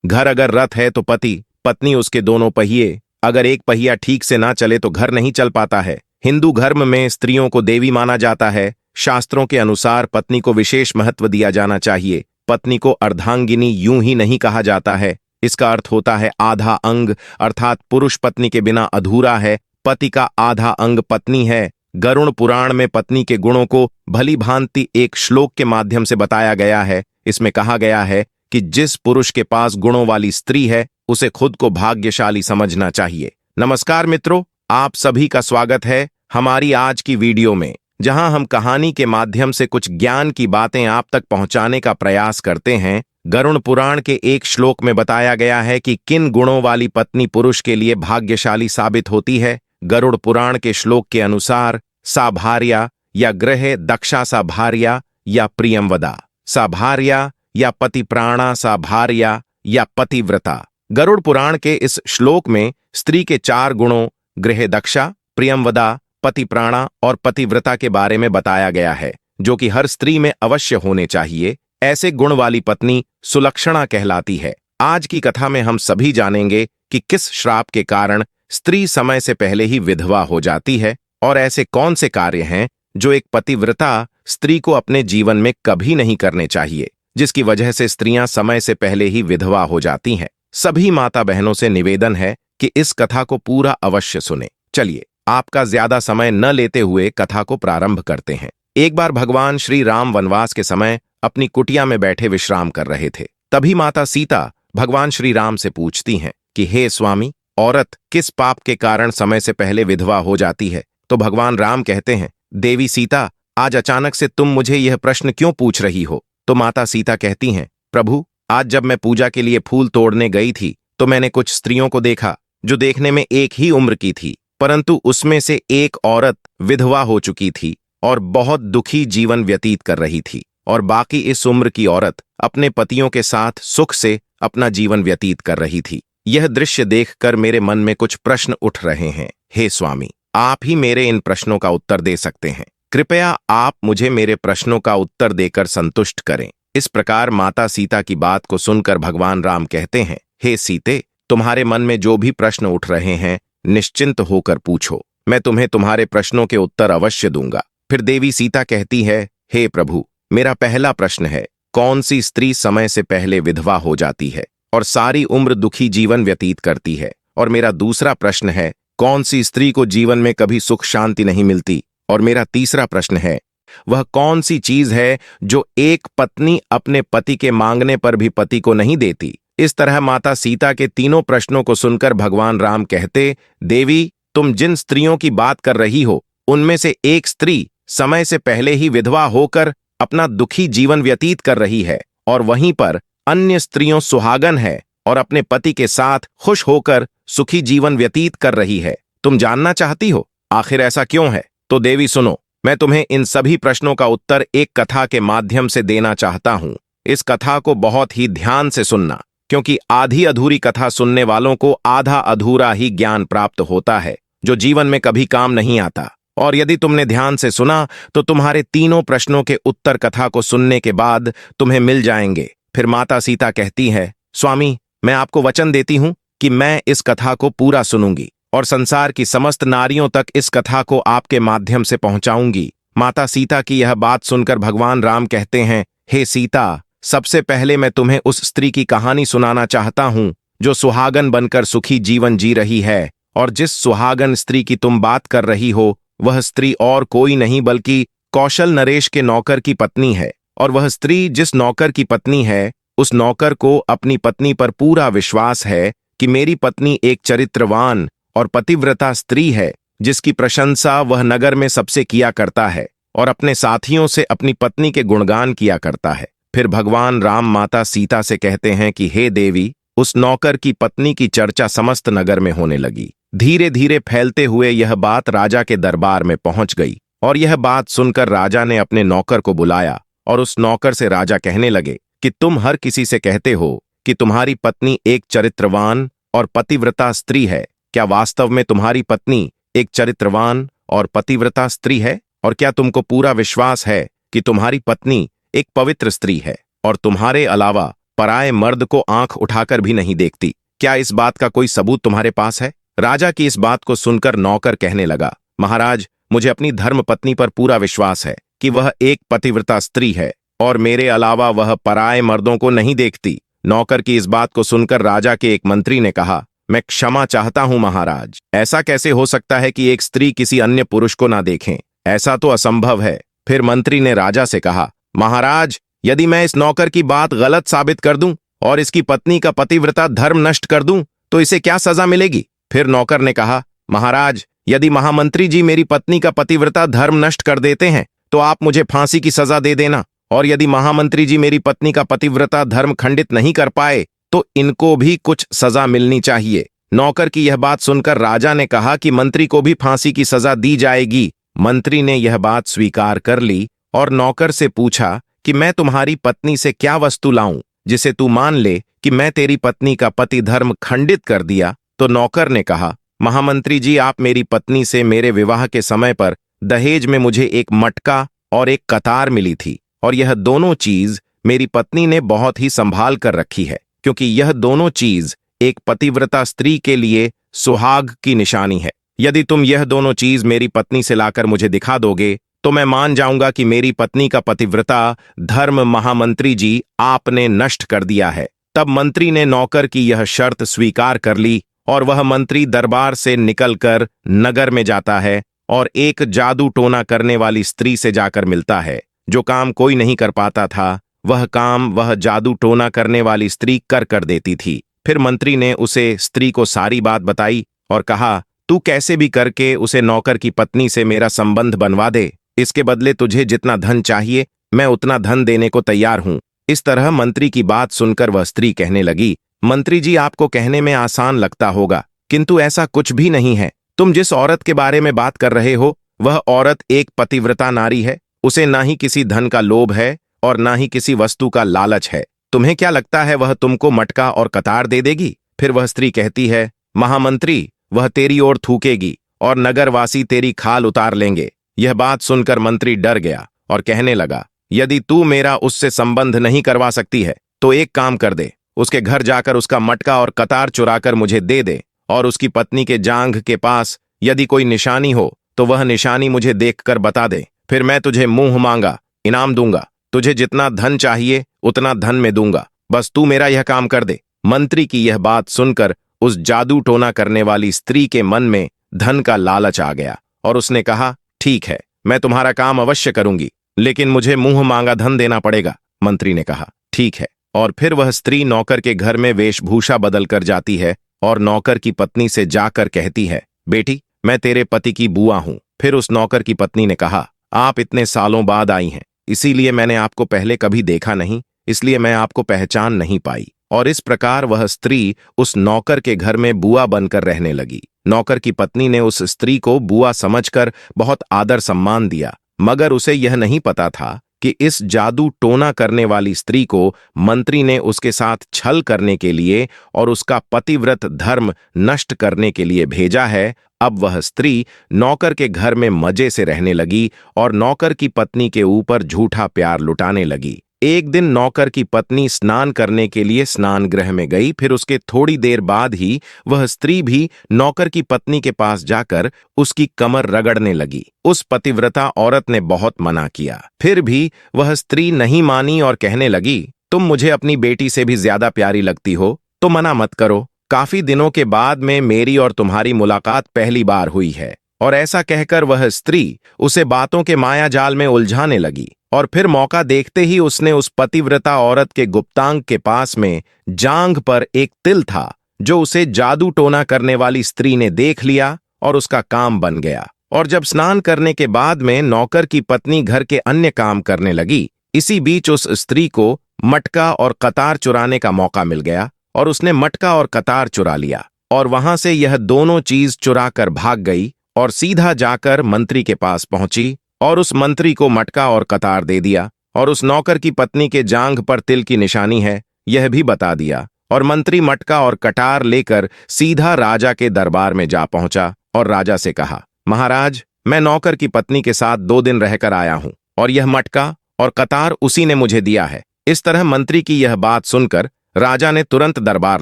घर अगर रथ है तो पति पत्नी उसके दोनों पहिए, अगर एक पहिया ठीक से ना चले तो घर नहीं चल पाता है। हिंदू धर्म में स्त्रियों को देवी माना जाता है। शास्त्रों के अनुसार पत्नी को विशेष महत्व दिया जाना चाहिए। पत्नी को अर्धांगिनी यूं ही नहीं कहा जाता है। इसका अर्थ होता है आधा अंग, अर्थात पुरुष पत्नी के बिना अधूरा है। पति का आधा अंग पत्नी है। गरुड़ पुराण में पत्नी के गुणों को भली भांति एक श्लोक के माध्यम से बताया गया है। इसमें कहा गया है कि जिस पुरुष के पास गुणों वाली स्त्री है उसे खुद को भाग्यशाली समझना चाहिए। नमस्कार मित्रों, आप सभी का स्वागत है हमारी आज की वीडियो में, जहां हम कहानी के माध्यम से कुछ ज्ञान की बातें आप तक पहुंचाने का प्रयास करते हैं। गरुड़ पुराण के एक श्लोक में बताया गया है कि किन गुणों वाली पत्नी पुरुष के लिए भाग्यशाली साबित होती है। गरुड़ पुराण के श्लोक के अनुसार सा भार्या या गृहे दक्षा सा भार्या या प्रियंवदा, सा भार्या या पति प्राणा सा भार्या या पतिव्रता। गरुड़ पुराण के इस श्लोक में स्त्री के 4 गुणों गृहे दक्षा, प्रियंवदा, पति प्राणा और पतिव्रता के बारे में बताया गया है, जो कि हर स्त्री में अवश्य होने चाहिए। ऐसे गुण वाली पत्नी सुलक्षणा कहलाती है। आज की कथा में हम सभी जानेंगे कि किस श्राप के कारण स्त्री समय से पहले ही विधवा हो जाती है और ऐसे कौन से कार्य हैं जो एक पतिव्रता स्त्री को अपने जीवन में कभी नहीं करने चाहिए, जिसकी वजह से स्त्रियां समय से पहले ही विधवा हो जाती हैं। सभी माता बहनों से निवेदन है कि इस कथा को पूरा अवश्य सुने। चलिए, आपका ज्यादा समय न लेते हुए कथा को प्रारंभ करते हैं। एक बार भगवान श्री राम वनवास के समय अपनी कुटिया में बैठे विश्राम कर रहे थे। तभी माता सीता भगवान श्री राम से पूछती हैं कि हे स्वामी, औरत किस पाप के कारण समय से पहले विधवा हो जाती है? तो भगवान राम कहते हैं, देवी सीता, आज अचानक से तुम मुझे यह प्रश्न क्यों पूछ रही हो? तो माता सीता कहती हैं, प्रभु, आज जब मैं पूजा के लिए फूल तोड़ने गई थी तो मैंने कुछ स्त्रियों को देखा जो देखने में एक ही उम्र की थी, परंतु उसमें से एक औरत विधवा हो चुकी थी और बहुत दुखी जीवन व्यतीत कर रही थी, और बाकी इस उम्र की औरत अपने पतियों के साथ सुख से अपना जीवन व्यतीत कर रही थी। यह दृश्य देखकर मेरे मन में कुछ प्रश्न उठ रहे हैं। हे स्वामी, आप ही मेरे इन प्रश्नों का उत्तर दे सकते हैं। कृपया आप मुझे मेरे प्रश्नों का उत्तर देकर संतुष्ट करें। इस प्रकार माता सीता की बात को सुनकर भगवान राम कहते हैं, हे सीते, तुम्हारे मन में जो भी प्रश्न उठ रहे हैं निश्चिंत होकर पूछो, मैं तुम्हें तुम्हारे प्रश्नों के उत्तर अवश्य दूंगा। फिर देवी सीता कहती है, हे प्रभु, मेरा पहला प्रश्न है, कौन सी स्त्री समय से पहले विधवा हो जाती है और सारी उम्र दुखी जीवन व्यतीत करती है? और मेरा दूसरा प्रश्न है, कौन सी स्त्री को जीवन में कभी सुख शांति नहीं मिलती? और मेरा तीसरा प्रश्न है, वह कौन सी चीज है जो एक पत्नी अपने पति के मांगने पर भी पति को नहीं देती? इस तरह माता सीता के तीनों प्रश्नों को सुनकर भगवान राम कहते, देवी, तुम जिन स्त्रियों की बात कर रही हो उनमें से एक स्त्री समय से पहले ही विधवा होकर अपना दुखी जीवन व्यतीत कर रही है, और वहीं पर अन्य स्त्रियों सुहागन है और अपने पति के साथ खुश होकर सुखी जीवन व्यतीत कर रही है। तुम जानना चाहती हो आखिर ऐसा क्यों है? तो देवी सुनो, मैं तुम्हें इन सभी प्रश्नों का उत्तर एक कथा के माध्यम से देना चाहता हूं। इस कथा को बहुत ही ध्यान से सुनना, क्योंकि आधी अधूरी कथा सुनने वालों को आधा अधूरा ही ज्ञान प्राप्त होता है, जो जीवन में कभी काम नहीं आता। और यदि तुमने ध्यान से सुना तो तुम्हारे तीनों प्रश्नों के उत्तर कथा को सुनने के बाद तुम्हें मिल जाएंगे। फिर माता सीता कहती है, स्वामी, मैं आपको वचन देती हूं कि मैं इस कथा को पूरा सुनूंगी और संसार की समस्त नारियों तक इस कथा को आपके माध्यम से पहुंचाऊंगी। माता सीता की यह बात सुनकर भगवान राम कहते हैं, हे सीता, सबसे पहले मैं तुम्हें उस स्त्री की कहानी सुनाना चाहता हूं जो सुहागन बनकर सुखी जीवन जी रही है। और जिस सुहागन स्त्री की तुम बात कर रही हो वह स्त्री और कोई नहीं बल्कि कौशल नरेश के नौकर की पत्नी है। और वह स्त्री जिस नौकर की पत्नी है, उस नौकर को अपनी पत्नी पर पूरा विश्वास है कि मेरी पत्नी एक चरित्रवान और पतिव्रता स्त्री है, जिसकी प्रशंसा वह नगर में सबसे किया करता है और अपने साथियों से अपनी पत्नी के गुणगान किया करता है। फिर भगवान राम माता सीता से कहते हैं कि हे देवी, उस नौकर की पत्नी की चर्चा समस्त नगर में होने लगी। धीरे धीरे फैलते हुए यह बात राजा के दरबार में पहुंच गई, और यह बात सुनकर राजा ने अपने नौकर को बुलाया और उस नौकर से राजा कहने लगे कि तुम हर किसी से कहते हो कि तुम्हारी पत्नी एक चरित्रवान और पतिव्रता स्त्री है। क्या वास्तव में तुम्हारी पत्नी एक चरित्रवान और पतिव्रता स्त्री है? और क्या तुमको पूरा विश्वास है कि तुम्हारी पत्नी एक पवित्र स्त्री है और तुम्हारे अलावा पराये मर्द को आंख उठाकर भी नहीं देखती। क्या इस बात का कोई सबूत तुम्हारे पास है? राजा की इस बात को सुनकर नौकर कहने लगा, महाराज, मुझे अपनी धर्म पत्नी पर पूरा विश्वास है कि वह एक पतिव्रता स्त्री है और मेरे अलावा वह पराये मर्दों को नहीं देखती। नौकर की इस बात को सुनकर राजा के एक मंत्री ने कहा, मैं क्षमा चाहता हूं महाराज, ऐसा कैसे हो सकता है कि एक स्त्री किसी अन्य पुरुष को ना देखें? ऐसा तो असंभव है। फिर मंत्री ने राजा से कहा, महाराज, यदि मैं इस नौकर की बात गलत साबित कर दूं और इसकी पत्नी का पतिव्रता धर्म नष्ट कर दूं तो इसे क्या सजा मिलेगी? फिर नौकर ने कहा, महाराज, यदि महामंत्री जी मेरी पत्नी का पतिव्रता धर्म नष्ट कर देते हैं तो आप मुझे फांसी की सजा दे देना, और यदि महामंत्री जी मेरी पत्नी का पतिव्रता धर्म खंडित नहीं कर पाए तो इनको भी कुछ सजा मिलनी चाहिए। नौकर की यह बात सुनकर राजा ने कहा कि मंत्री को भी फांसी की सजा दी जाएगी। मंत्री ने यह बात स्वीकार कर ली और नौकर से पूछा कि मैं तुम्हारी पत्नी से क्या वस्तु लाऊं जिसे तू मान ले कि मैं तेरी पत्नी का पति धर्म खंडित कर दिया? तो नौकर ने कहा, महामंत्री जी, आप मेरी पत्नी से मेरे विवाह के समय पर दहेज में मुझे एक मटका और एक कतार मिली थी, और यह दोनों चीज मेरी पत्नी ने बहुत ही संभाल कर रखी है, क्योंकि यह दोनों चीज एक पतिव्रता स्त्री के लिए सुहाग की निशानी है। यदि तुम यह दोनों चीज मेरी पत्नी से लाकर मुझे दिखा दोगे तो मैं मान जाऊंगा कि मेरी पत्नी का पतिव्रता धर्म महामंत्री जी आपने नष्ट कर दिया है। तब मंत्री ने नौकर की यह शर्त स्वीकार कर ली और वह मंत्री दरबार से निकलकर नगर में जाता है और एक जादू टोना करने वाली स्त्री से जाकर मिलता है। जो काम कोई नहीं कर पाता था वह काम वह जादू टोना करने वाली स्त्री कर देती थी। फिर मंत्री ने उसे स्त्री को सारी बात बताई और कहा, तू कैसे भी करके उसे नौकर की पत्नी से मेरा संबंध बनवा दे, इसके बदले तुझे जितना धन चाहिए मैं उतना धन देने को तैयार हूं। इस तरह मंत्री की बात सुनकर वह स्त्री कहने लगी, मंत्री जी, आपको कहने में आसान लगता होगा किंतु ऐसा कुछ भी नहीं है। तुम जिस औरत के बारे में बात कर रहे हो वह औरत एक पतिव्रता नारी है। उसे ना ही किसी धन का लोभ है और ना ही किसी वस्तु का लालच है। तुम्हें क्या लगता है वह तुमको मटका और कतार दे देगी? फिर वह स्त्री कहती है, महामंत्री, वह तेरी ओर थूकेगी और नगरवासी तेरी खाल उतार लेंगे। यह बात सुनकर मंत्री डर गया और कहने लगा, यदि तू मेरा उससे संबंध नहीं करवा सकती है तो एक काम कर दे, उसके घर जाकर उसका मटका और कतार चुराकर मुझे दे दे, और उसकी पत्नी के जांघ के पास यदि कोई निशानी हो तो वह निशानी मुझे देखकर बता दे। फिर मैं तुझे मुंह मांगा इनाम दूंगा। तुझे जितना धन चाहिए उतना धन में दूंगा, बस तू मेरा यह काम कर दे। मंत्री की यह बात सुनकर उस जादू टोना करने वाली स्त्री के मन में धन का लालच आ गया और उसने कहा, ठीक है, मैं तुम्हारा काम अवश्य करूंगी, लेकिन मुझे मुंह मांगा धन देना पड़ेगा। मंत्री ने कहा, ठीक है। और फिर वह स्त्री नौकर के घर में वेशभूषा बदल कर जाती है और नौकर की पत्नी से जाकर कहती है, बेटी, मैं तेरे पति की बुआ हूं। फिर उस नौकर की पत्नी ने कहा, आप इतने सालों बाद आई हैं, इसीलिए मैंने आपको पहले कभी देखा नहीं, इसलिए मैं आपको पहचान नहीं पाई। और इस प्रकार वह स्त्री उस नौकर के घर में बुआ बनकर रहने लगी। नौकर की पत्नी ने उस स्त्री को बुआ समझकर बहुत आदर सम्मान दिया, मगर उसे यह नहीं पता था कि इस जादू टोना करने वाली स्त्री को मंत्री ने उसके साथ छल करने के लिए और उसका पतिव्रत धर्म नष्ट करने के लिए भेजा है। अब वह स्त्री नौकर के घर में मजे से रहने लगी और नौकर की पत्नी के ऊपर झूठा प्यार लुटाने लगी। एक दिन नौकर की पत्नी स्नान करने के लिए स्नान गृह में गई। फिर उसके थोड़ी देर बाद ही वह स्त्री भी नौकर की पत्नी के पास जाकर उसकी कमर रगड़ने लगी। उस पतिव्रता औरत ने बहुत मना किया, फिर भी वह स्त्री नहीं मानी और कहने लगी, तुम मुझे अपनी बेटी से भी ज्यादा प्यारी लगती हो तो मना मत करो। काफी दिनों के बाद में मेरी और तुम्हारी मुलाकात पहली बार हुई है। और ऐसा कहकर वह स्त्री उसे बातों के माया जाल में उलझाने लगी। और फिर मौका देखते ही उसने उस पतिव्रता औरत के गुप्तांग के पास में जांघ पर एक तिल था जो उसे जादू टोना करने वाली स्त्री ने देख लिया और उसका काम बन गया। और जब स्नान करने के बाद में नौकर की पत्नी घर के अन्य काम करने लगी, इसी बीच उस स्त्री को मटका और कतार चुराने का मौका मिल गया और उसने मटका और कतार चुरा लिया और वहां से यह दोनों चीज चुरा कर भाग गई और सीधा जाकर मंत्री के पास पहुंची और उस मंत्री को मटका और कतार दे दिया और उस नौकर की पत्नी के जांघ पर तिल की निशानी है यह भी बता दिया। और मंत्री मटका और कटार लेकर सीधा राजा के दरबार में जा पहुंचा और राजा से कहा, महाराज, मैं नौकर की पत्नी के साथ 2 दिन रहकर आया हूं और यह मटका और कतार उसी ने मुझे दिया है, इस तरह मंत्री की यह बात सुनकर राजा ने तुरंत दरबार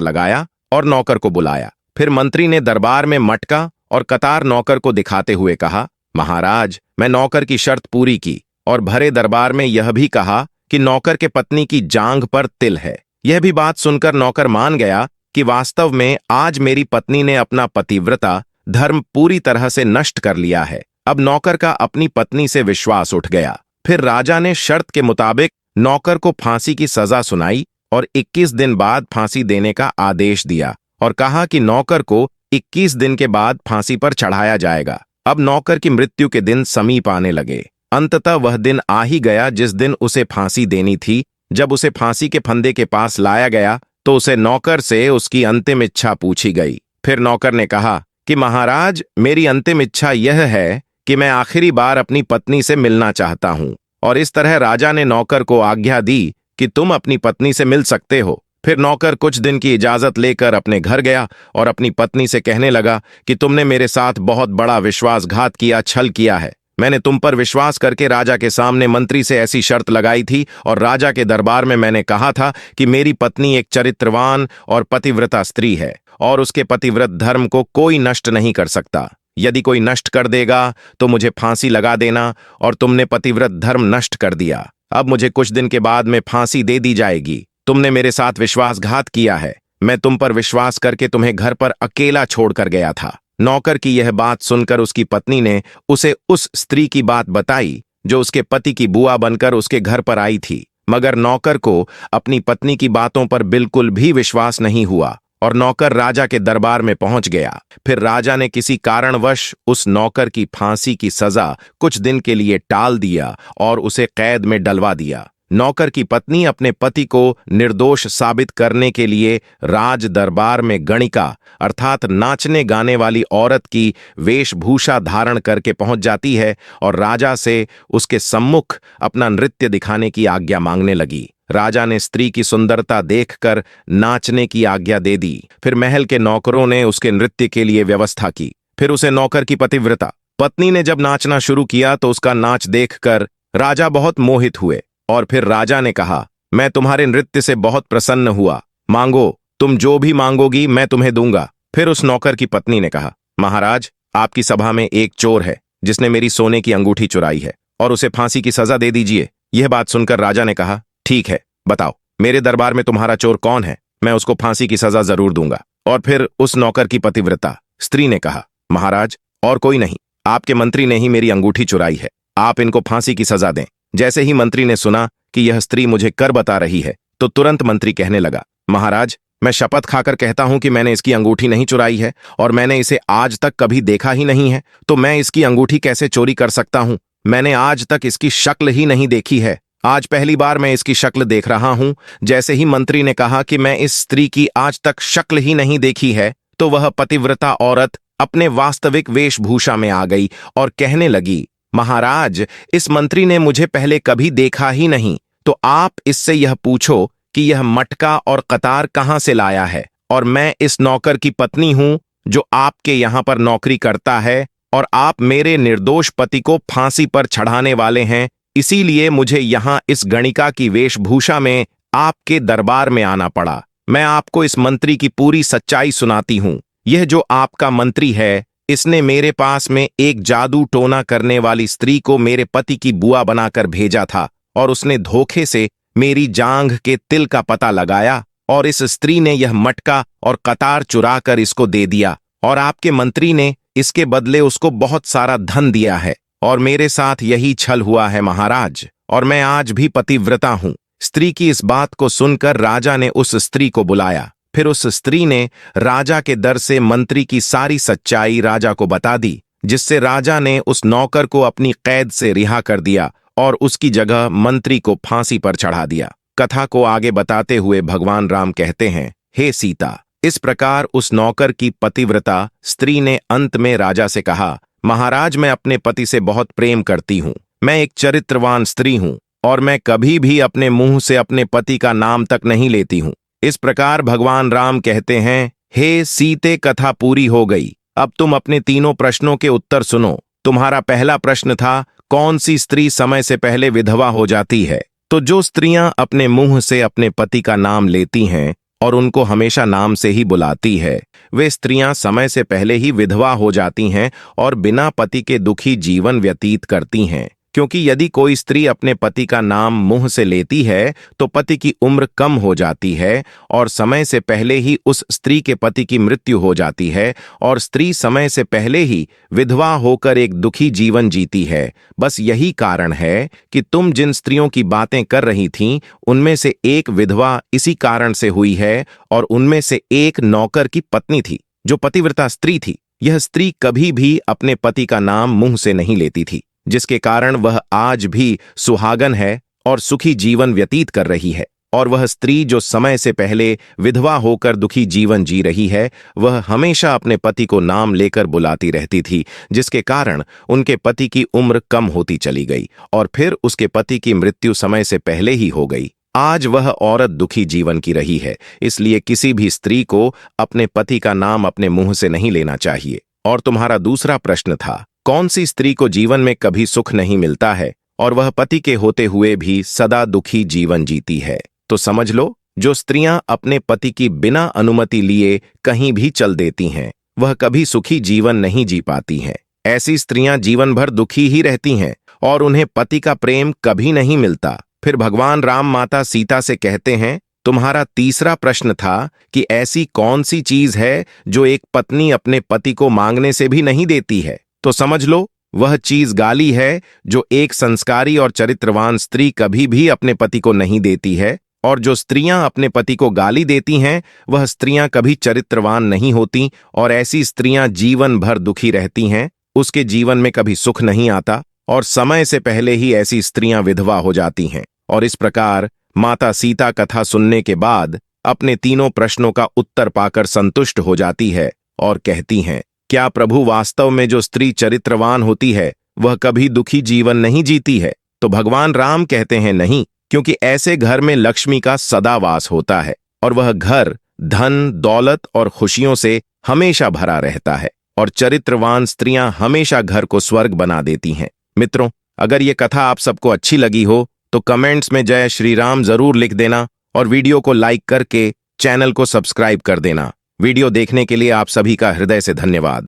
लगाया और नौकर को बुलाया। फिर मंत्री ने दरबार में मटका और कतार नौकर को दिखाते हुए कहा, महाराज, मैं नौकर की शर्त पूरी की और भरे दरबार में यह भी कहा कि नौकर के पत्नी की जांघ पर तिल है। यह भी बात सुनकर नौकर मान गया कि वास्तव में आज मेरी पत्नी ने अपना पतिव्रता धर्म पूरी तरह से नष्ट कर लिया है। अब नौकर का अपनी पत्नी से विश्वास उठ गया। फिर राजा ने शर्त के मुताबिक नौकर को फांसी की सजा सुनाई और 21 दिन बाद फांसी देने का आदेश दिया और कहा कि नौकर को 21 दिन के बाद फांसी पर चढ़ाया जाएगा। अब नौकर की मृत्यु के दिन समीप आने लगे। अंततः वह दिन आ ही गया जिस दिन उसे फांसी देनी थी। जब उसे फांसी के फंदे के पास लाया गया तो उसे नौकर से उसकी अंतिम इच्छा पूछी गई। फिर नौकर ने कहा कि महाराज, मेरी अंतिम इच्छा यह है कि मैं आखिरी बार अपनी पत्नी से मिलना चाहता हूं। और इस तरह राजा ने नौकर को आज्ञा दी कि तुम अपनी पत्नी से मिल सकते हो। फिर नौकर कुछ दिन की इजाजत लेकर अपने घर गया और अपनी पत्नी से कहने लगा कि तुमने मेरे साथ बहुत बड़ा विश्वासघात किया, छल किया है। मैंने तुम पर विश्वास करके राजा के सामने मंत्री से ऐसी शर्त लगाई थी और राजा के दरबार में मैंने कहा था कि मेरी पत्नी एक चरित्रवान और पतिव्रता स्त्री है और उसके पतिव्रत धर्म को कोई नष्ट नहीं कर सकता। यदि कोई नष्ट कर देगा तो मुझे फांसी लगा देना, और तुमने पतिव्रत धर्म नष्ट कर दिया। अब मुझे कुछ दिन के बाद में फांसी दे दी जाएगी। तुमने मेरे साथ विश्वासघात किया है। मैं तुम पर विश्वास करके तुम्हें घर पर अकेला छोड़कर गया था। नौकर की यह बात सुनकर उसकी पत्नी ने उसे उस स्त्री की बात बताई जो उसके पति की बुआ बनकर उसके घर पर आई थी। मगर नौकर को अपनी पत्नी की बातों पर बिल्कुल भी विश्वास नहीं हुआ और नौकर राजा के दरबार में पहुंच गया। फिर राजा ने किसी कारणवश उस नौकर की फांसी की सजा कुछ दिन के लिए टाल दिया और उसे कैद में डलवा दिया। नौकर की पत्नी अपने पति को निर्दोष साबित करने के लिए राज दरबार में गणिका अर्थात नाचने गाने वाली औरत की वेशभूषा धारण करके पहुंच जाती है और राजा से उसके सम्मुख अपना नृत्य दिखाने की आज्ञा मांगने लगी। राजा ने स्त्री की सुंदरता देखकर नाचने की आज्ञा दे दी। फिर महल के नौकरों ने उसके नृत्य के लिए व्यवस्था की। फिर उसे नौकर की पतिव्रता पत्नी ने जब नाचना शुरू किया तो उसका नाच देखकर राजा बहुत मोहित हुए और फिर राजा ने कहा, मैं तुम्हारे नृत्य से बहुत प्रसन्न हुआ। मांगो, तुम जो भी मांगोगी मैं तुम्हें दूंगा। फिर उस नौकर की पत्नी ने कहा, महाराज, आपकी सभा में एक चोर है जिसने मेरी सोने की अंगूठी चुराई है और उसे फांसी की सजा दे दीजिए। यह बात सुनकर राजा ने कहा, ठीक है, बताओ मेरे दरबार में तुम्हारा चोर कौन है, मैं उसको फांसी की सजा जरूर दूंगा। और फिर उस नौकर की पतिव्रता स्त्री ने कहा, महाराज, और कोई नहीं, आपके मंत्री ने ही मेरी अंगूठी चुराई है, आप इनको फांसी की सजा दें। जैसे ही मंत्री ने सुना कि यह स्त्री मुझे कर बता रही है तो तुरंत मंत्री कहने लगा, महाराज, मैं शपथ खाकर कहता हूं कि मैंने इसकी अंगूठी नहीं चुराई है और मैंने इसे आज तक कभी देखा ही नहीं है, तो मैं इसकी अंगूठी कैसे चोरी कर सकता हूं? मैंने आज तक इसकी शक्ल ही नहीं देखी है। आज पहली बार मैं इसकी शक्ल देख रहा हूं। जैसे ही मंत्री ने कहा कि मैं इस स्त्री की आज तक शक्ल ही नहीं देखी है तो वह पतिव्रता औरत अपने वास्तविक वेशभूषा में आ गई और कहने लगी, महाराज, इस मंत्री ने मुझे पहले कभी देखा ही नहीं, तो आप इससे यह पूछो कि यह मटका और कतार कहां से लाया है। और मैं इस नौकर की पत्नी हूं जो आपके यहां पर नौकरी करता है और आप मेरे निर्दोष पति को फांसी पर चढ़ाने वाले हैं, इसीलिए मुझे यहां इस गणिका की वेशभूषा में आपके दरबार में आना पड़ा। मैं आपको इस मंत्री की पूरी सच्चाई सुनाती हूं। यह जो आपका मंत्री है, इसने मेरे पास में एक जादू टोना करने वाली स्त्री को मेरे पति की बुआ बनाकर भेजा था और उसने धोखे से मेरी जांघ के तिल का पता लगाया और इस स्त्री ने यह मटका और कतार चुराकर इसको दे दिया और आपके मंत्री ने इसके बदले उसको बहुत सारा धन दिया है और मेरे साथ यही छल हुआ है महाराज, और मैं आज भी पतिव्रता हूं। स्त्री की इस बात को सुनकर राजा ने उस स्त्री को बुलाया। फिर उस स्त्री ने राजा के दर से मंत्री की सारी सच्चाई राजा को बता दी, जिससे राजा ने उस नौकर को अपनी कैद से रिहा कर दिया और उसकी जगह मंत्री को फांसी पर चढ़ा दिया। कथा को आगे बताते हुए भगवान राम कहते हैं, हे सीता, इस प्रकार उस नौकर की पतिव्रता स्त्री ने अंत में राजा से कहा, महाराज, मैं अपने पति से बहुत प्रेम करती हूं। मैं एक चरित्रवान स्त्री हूं और मैं कभी भी अपने मुंह से अपने पति का नाम तक नहीं लेती हूं। इस प्रकार भगवान राम कहते हैं, हे सीते, कथा पूरी हो गई। अब तुम अपने तीनों प्रश्नों के उत्तर सुनो। तुम्हारा पहला प्रश्न था, कौन सी स्त्री समय से पहले विधवा हो जाती है? तो जो स्त्रियां अपने मुंह से अपने पति का नाम लेती हैं और उनको हमेशा नाम से ही बुलाती है, वे स्त्रियां समय से पहले ही विधवा हो जाती हैं और बिना पति के दुखी जीवन व्यतीत करती हैं। क्योंकि यदि कोई स्त्री अपने पति का नाम मुंह से लेती है तो पति की उम्र कम हो जाती है और समय से पहले ही उस स्त्री के पति की मृत्यु हो जाती है और स्त्री समय से पहले ही विधवा होकर एक दुखी जीवन जीती है। बस यही कारण है कि तुम जिन स्त्रियों की बातें कर रही थीं, उनमें से एक विधवा इसी कारण से हुई है और उनमें से एक नौकर की पत्नी थी जो पतिव्रता स्त्री थी। यह स्त्री कभी भी अपने पति का नाम मुंह से नहीं लेती थी, जिसके कारण वह आज भी सुहागन है और सुखी जीवन व्यतीत कर रही है। और वह स्त्री जो समय से पहले विधवा होकर दुखी जीवन जी रही है, वह हमेशा अपने पति को नाम लेकर बुलाती रहती थी, जिसके कारण उनके पति की उम्र कम होती चली गई और फिर उसके पति की मृत्यु समय से पहले ही हो गई। आज वह औरत दुखी जीवन की रही है, इसलिए किसी भी स्त्री को अपने पति का नाम अपने मुंह से नहीं लेना चाहिए। और तुम्हारा दूसरा प्रश्न था, कौन सी स्त्री को जीवन में कभी सुख नहीं मिलता है और वह पति के होते हुए भी सदा दुखी जीवन जीती है? तो समझ लो, जो स्त्रियां अपने पति की बिना अनुमति लिए कहीं भी चल देती हैं, वह कभी सुखी जीवन नहीं जी पाती हैं। ऐसी स्त्रियां जीवन भर दुखी ही रहती हैं और उन्हें पति का प्रेम कभी नहीं मिलता। फिर भगवान राम माता सीता से कहते हैं, तुम्हारा तीसरा प्रश्न था कि ऐसी कौन सी चीज है जो एक पत्नी अपने पति को मांगने से भी नहीं देती है? तो समझ लो, वह चीज गाली है जो एक संस्कारी और चरित्रवान स्त्री कभी भी अपने पति को नहीं देती है। और जो स्त्रियां अपने पति को गाली देती हैं, वह स्त्रियां कभी चरित्रवान नहीं होती और ऐसी स्त्रियां जीवन भर दुखी रहती हैं, उसके जीवन में कभी सुख नहीं आता और समय से पहले ही ऐसी स्त्रियां विधवा हो जाती हैं। और इस प्रकार माता सीता कथा सुनने के बाद अपने तीनों प्रश्नों का उत्तर पाकर संतुष्ट हो जाती है और कहती हैं, क्या प्रभु वास्तव में जो स्त्री चरित्रवान होती है वह कभी दुखी जीवन नहीं जीती है? तो भगवान राम कहते हैं, नहीं, क्योंकि ऐसे घर में लक्ष्मी का सदा वास होता है और वह घर धन, दौलत और खुशियों से हमेशा भरा रहता है और चरित्रवान स्त्रियां हमेशा घर को स्वर्ग बना देती हैं। मित्रों, अगर ये कथा आप सबको अच्छी लगी हो तो कमेंट्स में जय श्री राम जरूर लिख देना और वीडियो को लाइक करके चैनल को सब्सक्राइब कर देना। वीडियो देखने के लिए आप सभी का हृदय से धन्यवाद।